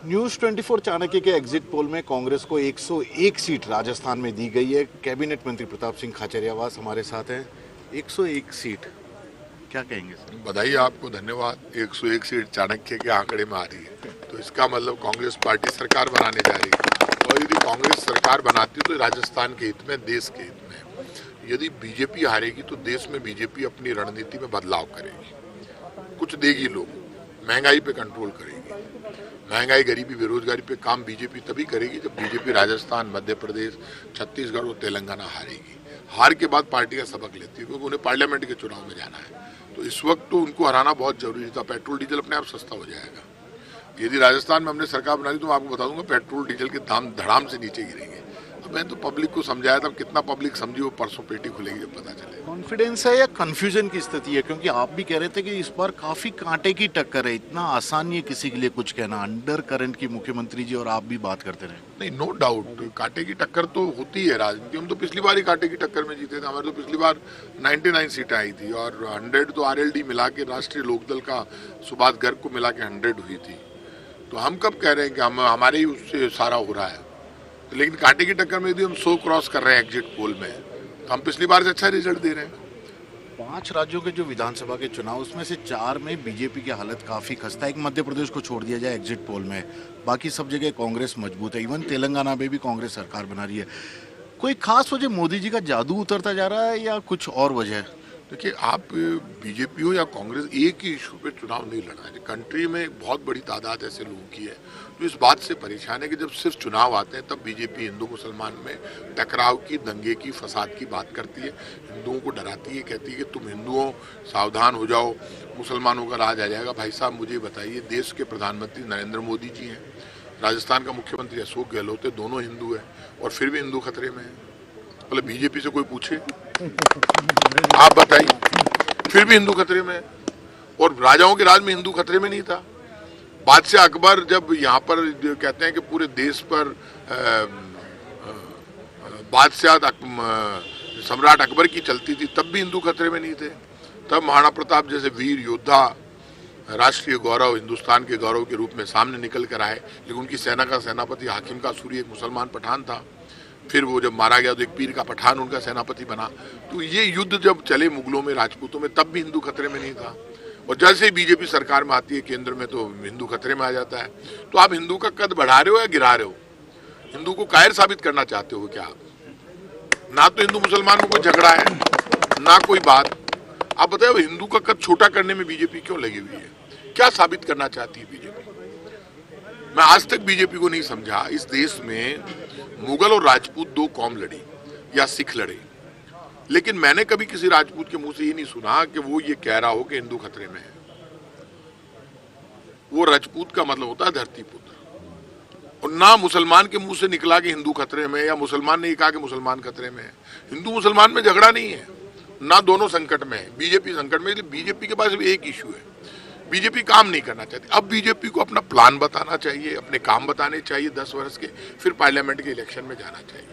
News 24 Chanakya के exit poll में कांग्रेस को 101 सीट राजस्थान में दी गई है। कैबिनेट मंत्री प्रताप सिंह खाचरियावास हमारे साथ हैं। 101 सीट, क्या कहेंगे सर? बधाई आपको, धन्यवाद। 101 सीट चाणक्य के आंकड़े में आ रही है, तो इसका मतलब कांग्रेस पार्टी सरकार बनाने जा रही है। और यदि कांग्रेस सरकार बनाती है तो राजस्थान के हित में, देश के हित में। यदि बीजेपी हारेगी तो देश में बीजेपी अपनी रणनीति में बदलाव करेगी, कुछ देगी लोग, महंगाई पे कंट्रोल करेगी। महंगाई, गरीबी, बेरोजगारी पे काम बीजेपी तभी करेगी जब बीजेपी राजस्थान, मध्य प्रदेश, छत्तीसगढ़ और तेलंगाना हारेगी। हार के बाद पार्टियां सबक लेती है, क्योंकि उन्हें पार्लियामेंट के चुनाव में जाना है। तो इस वक्त तो उनको हराना बहुत जरूरी था। पेट्रोल डीजल अपने आप सस्ता हो जाएगा। यदि राजस्थान में हमने सरकार बना ली तो मैं आपको बता दूंगा पेट्रोल डीजल के दाम धड़ाम से नीचे गिरेंगे। अब मैं तो पब्लिक को समझाया था, कितना पब्लिक समझी वो परसों पेटी खुलेगी जब पता चलेगा। कॉन्फिडेंस है या कंफ्यूजन की स्थिति है? क्योंकि आप भी कह रहे थे कि इस बार काफी कांटे की टक्कर है, इतना आसान नहीं है किसी के लिए कुछ कहना। अंडर करंट की मुख्यमंत्री जी और आप भी बात करते रहे। नहीं, नो डाउट कांटे की टक्कर तो होती है राजनीति। हम तो पिछली बार ही कांटे की टक्कर में जीते थे। हमारे तो पिछली बार 99 सीटें आई थी और 100 तो आरएलडी मिला के, राष्ट्रीय लोकदल का सुभाष गर्ग को मिला के 100 हुई थी। तो हम कब कह रहे हैं कि हमारे ही उससे सारा हो रहा है। लेकिन कांटे की टक्कर में यदि हम 100 क्रॉस कर रहे हैं एग्जिट पोल में, तो हम पिछली बार से अच्छा रिजल्ट दे रहे हैं। 5 राज्यों के जो विधानसभा के चुनाव, उसमें से 4 में बीजेपी की हालत काफी खस्ता है। एक मध्य प्रदेश को छोड़ दिया जाए एग्जिट पोल में, बाकी सब जगह कांग्रेस मजबूत है। इवन तेलंगाना में भी कांग्रेस सरकार बना रही है। कोई खास वजह मोदी जी का जादू उतरता जा रहा है या कुछ और वजह है? देखिए, आप बीजेपी हो या कांग्रेस, एक ही इशू पे चुनाव नहीं लड़ा है। कंट्री में एक बहुत बड़ी तादाद ऐसे लोगों की है जो इस बात से परेशान है कि जब सिर्फ चुनाव आते हैं तब बीजेपी हिंदू मुसलमान में टकराव की, दंगे की, फसाद की बात करती है, हिंदुओं को डराती है, कहती है कि तुम हिंदुओं सावधान हो जाओ, मुसलमानों का राज आ जाएगा। भाई साहब, मुझे बताइए, देश के प्रधानमंत्री नरेंद्र मोदी जी हैं, राजस्थान का मुख्यमंत्री अशोक गहलोत है, दोनों हिंदू हैं और फिर भी हिंदू खतरे में है। मतलब बीजेपी से कोई पूछे, आप बताइए, फिर भी हिंदू खतरे में है। और राजाओं के राज में हिंदू खतरे में नहीं था। बादशाह अकबर जब यहाँ पर कहते हैं कि पूरे देश पर बादशाह सम्राट अकबर की चलती थी, तब भी हिंदू खतरे में नहीं थे। तब महाराणा प्रताप जैसे वीर योद्धा राष्ट्रीय गौरव, हिंदुस्तान के गौरव के रूप में सामने निकल कर आए। लेकिन उनकी सेना का सेनापति हाकिम का सूरी एक मुसलमान पठान था। फिर वो जब मारा गया तो एक पीर का पठान उनका सेनापति बना। तो ये युद्ध जब चले मुगलों में, राजपूतों में, तब भी हिंदू खतरे में नहीं था। और जैसे ही बीजेपी सरकार में आती है केंद्र में, तो हिंदू खतरे में आ जाता है। तो आप हिंदू का कद बढ़ा रहे हो या गिरा रहे हो? हिंदू को कायर साबित करना चाहते हो क्या आप? ना तो हिंदू मुसलमान में कोई झगड़ा है, ना कोई बात। आप बताओ, हिंदू का कद छोटा करने में बीजेपी क्यों लगी हुई है? क्या साबित करना चाहती है बीजेपी? मैं आज तक बीजेपी को नहीं समझा। इस देश में मुगल और राजपूत दो कौम लड़ी या सिख लड़े, लेकिन मैंने कभी किसी राजपूत के मुंह से ये नहीं सुना कि वो ये कह रहा हो कि हिंदू खतरे में है। वो राजपूत का मतलब होता है धरती पुत्र। और ना मुसलमान के मुंह से निकला कि हिंदू खतरे में, या मुसलमान ने कहा कि मुसलमान खतरे में है। हिंदू मुसलमान में झगड़ा नहीं है, ना दोनों संकट में है। बीजेपी संकट में, बीजेपी के पास एक इशू है, बीजेपी काम नहीं करना चाहती। अब बीजेपी को अपना प्लान बताना चाहिए, अपने काम बताने चाहिए 10 वर्ष के, फिर पार्लियामेंट के इलेक्शन में जाना चाहिए।